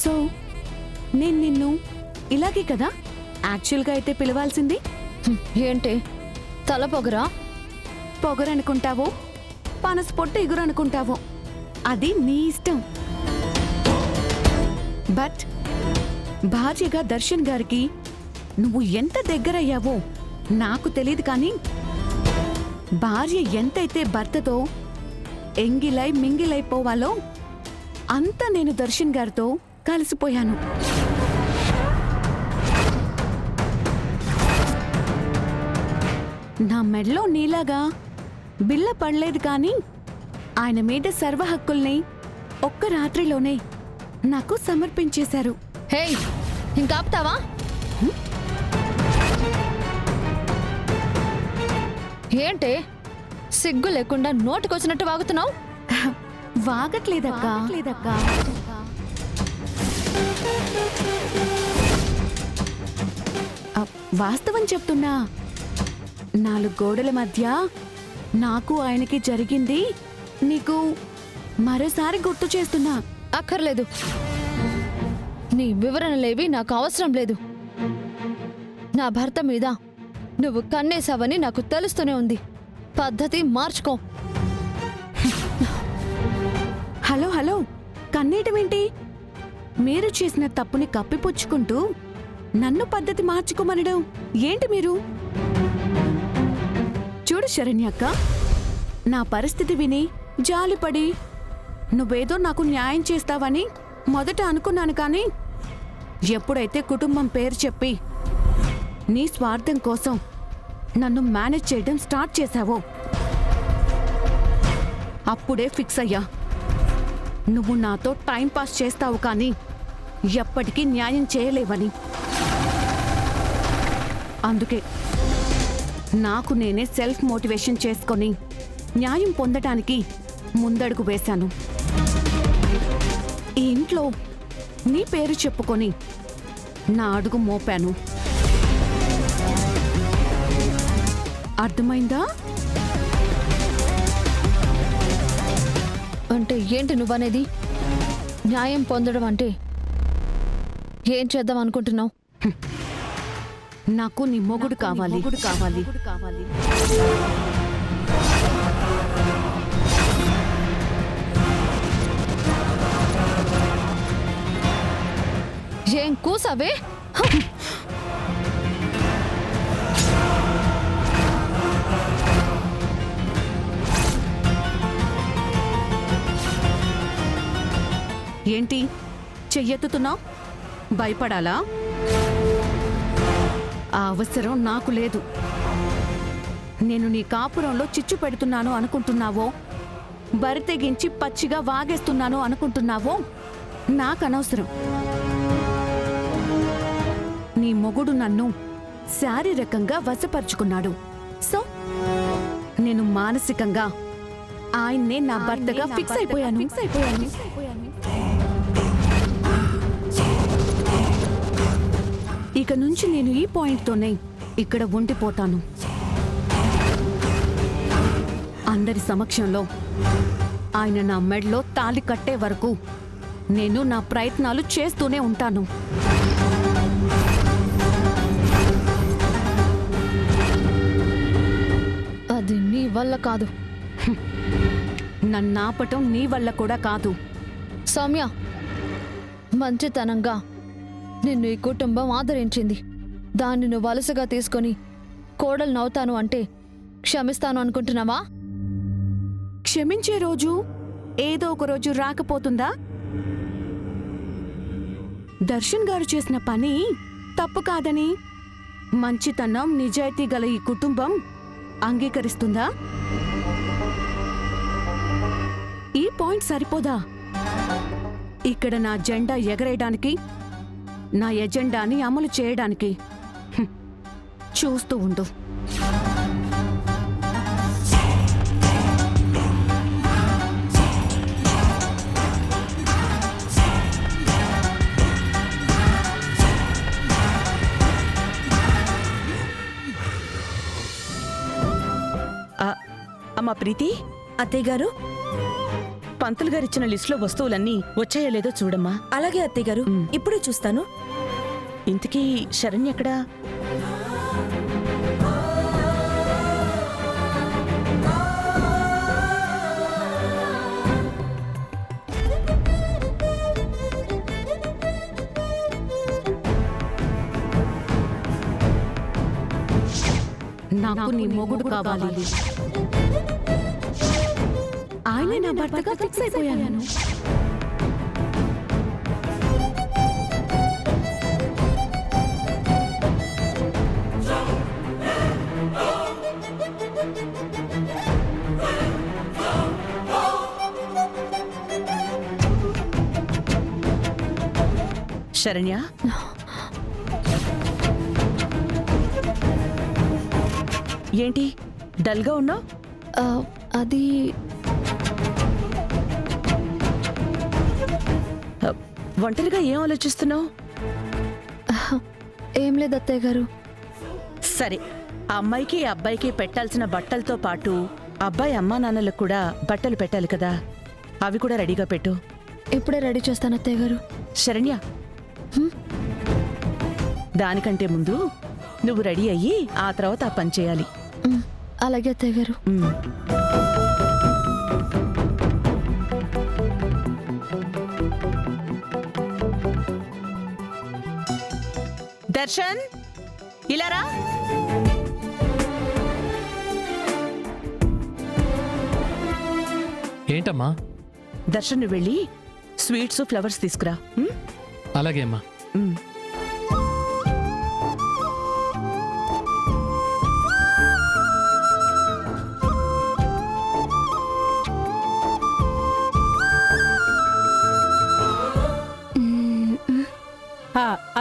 So నేను నిన్ను ఇలాగే కదా యాక్చువల్గా అయితే పిలవాల్సింది. ఏంటి తల పొగరా? పొగరనుకుంటావో పనస పొట్టు ఎగురనుకుంటావో అది నీ ఇష్టం. బట్ భార్యగా దర్శన్ గారికి నువ్వు ఎంత దగ్గరయ్యావో నాకు తెలియదు, కానీ భార్య ఎంతైతే భర్తతో ఎంగిలై మింగిలైపోవాలో అంత నేను దర్శన్ గారితో కలిసిపోయాను. నా మెడలో నీలాగా బిల్ల పడలేదు, కానీ ఆయన మీద సర్వ హక్కుల్ని ఒక్క రాత్రిలోనే నాకు సమర్పించేశారు. హే, ఇంకాపుతావా? ఏంటే సిగ్గు లేకుండా నోటికొచ్చినట్టు వాగుతున్నావు? వాగట్లేదక్కా. వాస్తవం చెప్తున్నా. 4 గోడల మధ్య నాకు ఆయనకి జరిగింది నీకు మరోసారి గుర్తు చేస్తున్నా. అక్కర్లేదు, నీ వివరణలేవి నాకు అవసరం లేదు. నా భర్త మీద నువ్వు కన్నేశావని నాకు తెలుస్తూనే ఉంది. పద్ధతి మార్చుకో. హలో హలో, కన్నేయటమేంటి? మీరు చేసిన తప్పుని కప్పిపుచ్చుకుంటూ నన్ను పద్ధతి మార్చుకోమనడం ఏంటి మీరు? చూడు శరణ్యక్క, నా పరిస్థితి విని జాలిపడి నువ్వేదో నాకు న్యాయం చేస్తావని మొదట అనుకున్నాను, కానీ ఎప్పుడైతే కుటుంబం పేరు చెప్పి నీ స్వార్థం కోసం నన్ను మేనేజ్ చేయడం స్టార్ట్ చేశావో అప్పుడే ఫిక్స్ అయ్యా. నువ్వు నాతో టైం పాస్ చేస్తావు, కానీ ఎప్పటికీ న్యాయం చేయలేవని. అందుకే నాకు నేనే సెల్ఫ్ మోటివేషన్ చేసుకొని న్యాయం పొందటానికి ముందడుగు వేశాను. ఈ ఇంట్లో నీ పేరు చెప్పుకొని నా అడుగు మోపాను. అర్థమైందా? అంటే ఏంటి నువ్వనేది? న్యాయం పొందడం అంటే ఏం చేద్దాం అనుకుంటున్నావు? నాకు నీ మొగుడు కావాలి. ఏం కూసావే? ఏంటి చెయ్యెత్తుతున్నావు? భయపడాలా? ఆ అవసరం నాకు లేదు. నేను నీ కాపురంలో చిచ్చు పెడుతున్నాను అనుకుంటున్నావో, బరి తెగించి పచ్చిగా వాగేస్తున్నాను అనుకుంటున్నావో నాకనవసరం. నీ మొగుడు నన్ను శారీరకంగా వశపరుచుకున్నాడు. సో నేను మానసికంగా ఆయన్నే నా భర్తగా ఫిక్స్ అయిపోయాను. ఇక నుంచి నేను ఈ పాయింట్తోనే ఇక్కడ ఉండిపోతాను. అందరి సమక్షంలో ఆయన నా మెడలో తాళి కట్టే వరకు నేను నా ప్రయత్నాలు చేస్తూనే ఉంటాను. అది నీ వల్ల కాదు. నన్నాపటం నీ వల్ల కూడా కాదు. సౌమ్య, మంచితనంగా నిన్ను ఈ కుటుంబం ఆదరించింది. దాన్ని నువ్వు వలసగా తీసుకొని కోడలు నవ్వుతాను అంటే క్షమిస్తాను అనుకుంటున్నావా? క్షమించే రోజు ఏదో ఒక రోజు రాకపోతుందా? దర్శన్ గారు చేసిన పని తప్పు కాదని మంచితనం నిజాయితీ గల ఈ కుటుంబం అంగీకరిస్తుందా? ఈ పాయింట్ సరిపోదా? ఇక్కడ నా జెండా ఎగరేయడానికి, నా ఎజెండాని అమలు చేయడానికి చూస్తూ ఉండు. అమ్మా ప్రీతి, అత్తయ్య గారు పంతులు గారిచ్చిన లిస్టులో వస్తువులన్నీ వచ్చాయో లేదో చూడమ్మా. అలాగే అత్తయ్య గారు, ఇప్పుడే చూస్తాను. ఇంతకీ శరణ్య ఎక్కడా? నాకు నీ మొగుడు కావాలి. ఆయనే నా భర్తగా ఫిక్స్ అయిపోయాను. శరణ్య, ఏంటి డల్గా ఉన్నావు? అది ఒంటరిగా ఏం ఆలోచిస్తున్నావు? ఏం లేదు అత్తయ్య గారు. సరే, ఆ అమ్మాయికి అబ్బాయికి పెట్టాల్సిన బట్టలతో పాటు అబ్బాయి అమ్మా నాన్నలకు కూడా బట్టలు పెట్టాలి కదా, అవి కూడా రెడీగా పెట్టు. ఇప్పుడే రెడీ చేస్తాను అత్తయ్య గారు. శరణ్య, దానికంటే ముందు నువ్వు రెడీ అయ్యి ఆ తర్వాత ఆ పని చేయాలి. అలాగే అత్తయ్య గారు. దర్శన్, ఇలా రా. ఏంటమ్మా? దర్శన్, నువ్వు వెళ్ళి స్వీట్స్ ఫ్లవర్స్ తీసుకురా. అలాగే అమ్మా.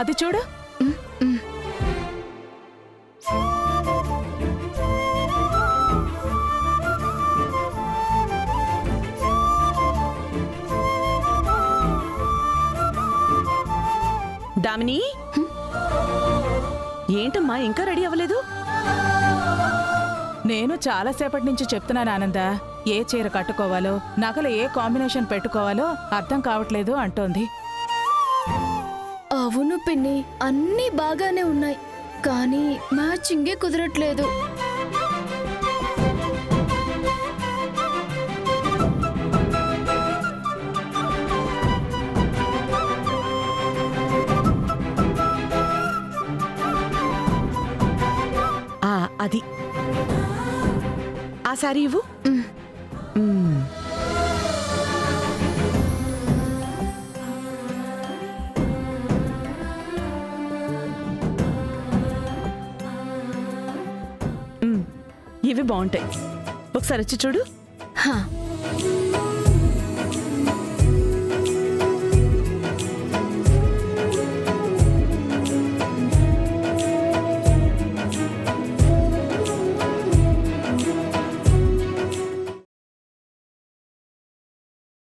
అది చూడు. దామిని, ఏంటమ్మా ఇంకా రెడీ అవ్వలేదు? నేను చాలాసేపటి నుంచి చెప్తున్నాను ఆనంద, ఏ చీర కట్టుకోవాలో, నగలు ఏ కాంబినేషన్ పెట్టుకోవాలో అర్థం కావట్లేదు అంటోంది. అవును పిన్ని, అన్నీ బాగానే ఉన్నాయి, కానీ మ్యాచింగే కుదరట్లేదు. అది ఆ సారీ ఇవ్వు. ఇవి బాగుంటాయి, ఒకసారి వచ్చి చూడు.